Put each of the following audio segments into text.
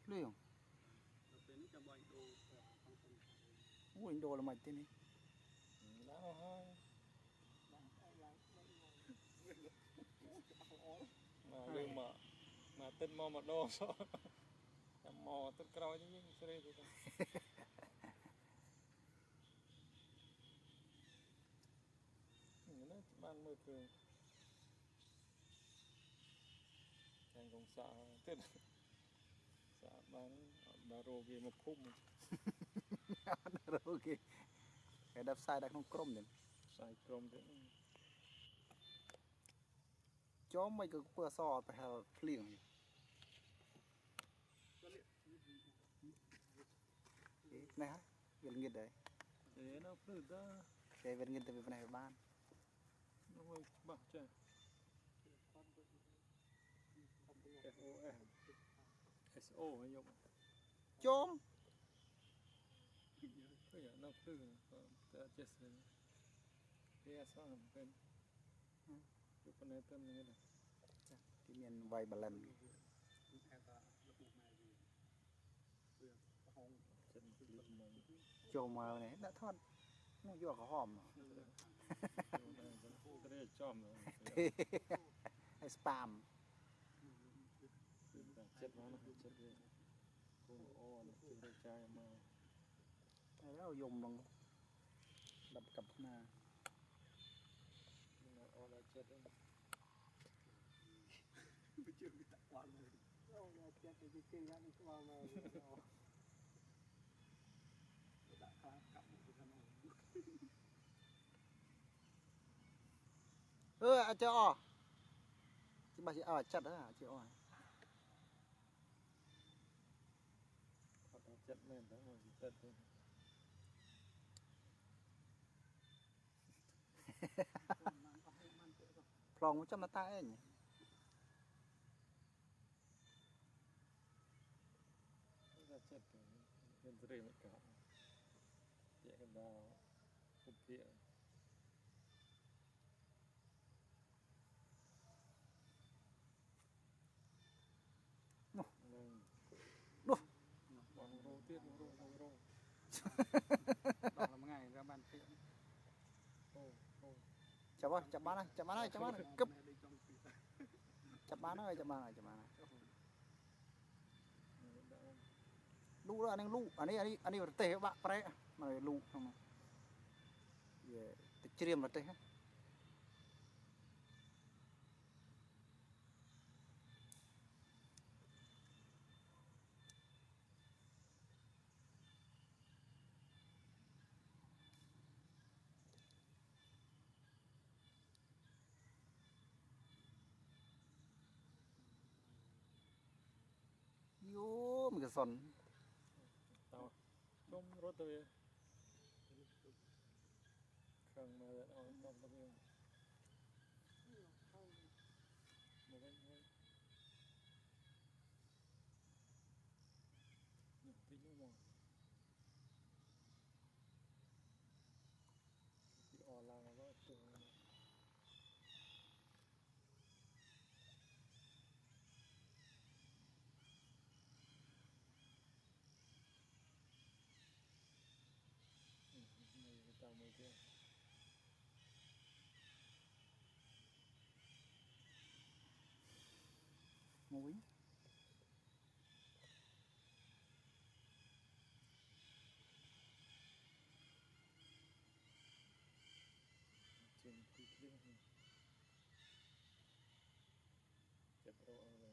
Liêu. Ui đồ là mày tên đi. Mà tên mò một đô số mò tên còi chứ sẽ đi nó ban mưa thường càng cũng sợ tên sợ bán bà rô kia một khúc Rồi kì. Cái đập sai đã không crom được. sai crom thế Chó mày cứ bữa sò phải hờ phlieng. Này hả? Việc nghiệt đấy. thế nó phử ra Cái việc nghiệt từ bên này ban. nó mới bảo chơi FOM SO hay dùng Chôm. cái nó phử ta chết rồi cái sao bên chụp bên này tên này này Cái miền vay bà lần. chân clip mông Chôm mà này đã thoát. Nó vô có hòm. cái đấy chom rồi Hay spam. chết nó chết rồi cô ô nó chưa được trai mà Nó dùng bằng đập cặp mà. ô là chết đấy chưa bị tặng quán rồi. Đâu là chết thì cái ra đi qua mà. Đã khá cặp một cái này. Chưa o. Chứ bà chị chặt đó hả? Chưa o. chết lên đó rồi chết rồi Plong 100 là tay nhỉ. nó chết rồi lên rơi mất cả chạy cái đào cục kia Đu. Còn rô tiết rô Đó là một ngày ra bàn tiệm. Chập bán này, cấp. Chập bán ơi. Lu đó anh lu, anh đi teh bak pre mà lu không. Ye, tecrim là teh. Yo, mình cái son. tao trong rốt rồi khang mà nó không có nhiều một cái tí nữa mà thì ở là nó từ người ta mới kia Mũi. trên cái kia chụp rồi bạn nó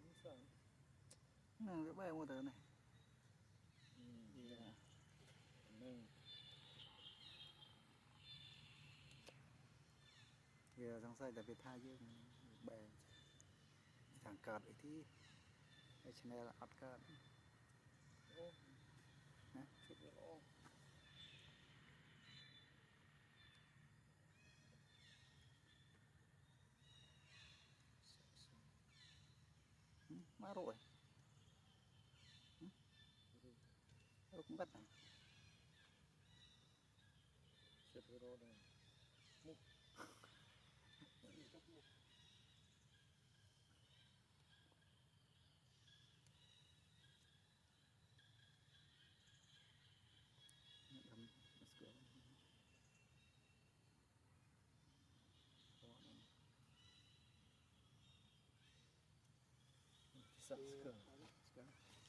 không sợ cái bé mua từ này นึ่ง giờ trong xây tại Việt Tha dương bè thằng cọt ấy thì cái channel là ọt cọt โอ้ชุดโอ้ má rồi rồi cũng bắt này ชุดโรดเลยมุก đâm let's go สักเกิน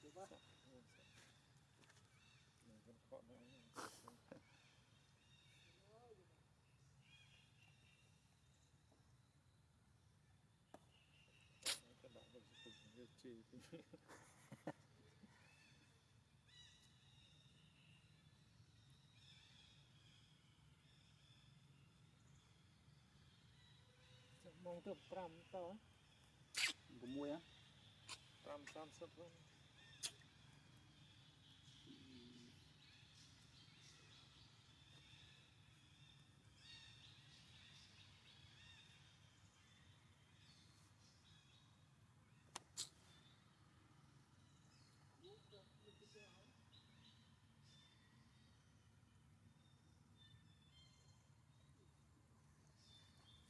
Được quá. หนึ่งเป็นเคาะได้กระดาษบนสกุลเรียกจีที่จะมองเติมปรำต่อ của muối á ปรำ30วัน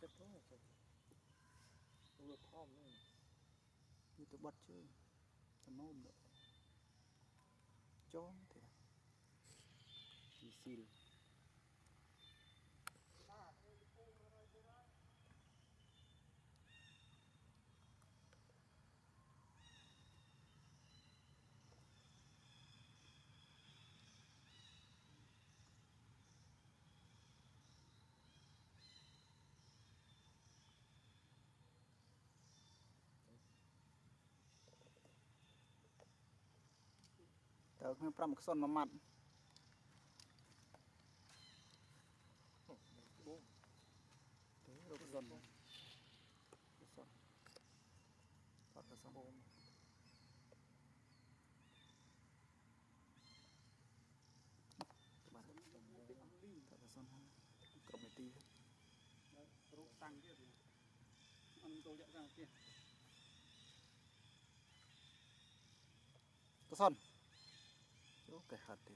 จะต้องจะตัวพร้อมนี่ như tôi bắt chứ tao nôm được chó thì là đi xìl tao không pram một son mà mặt โอ้ thế rồi cái son cái son thoát cái son โอ้ các bạn thoát cái son ha cầm cái tí Rút tăng kia thì ăn tôi chạy ra kia. cái son chỗ cái hạt thì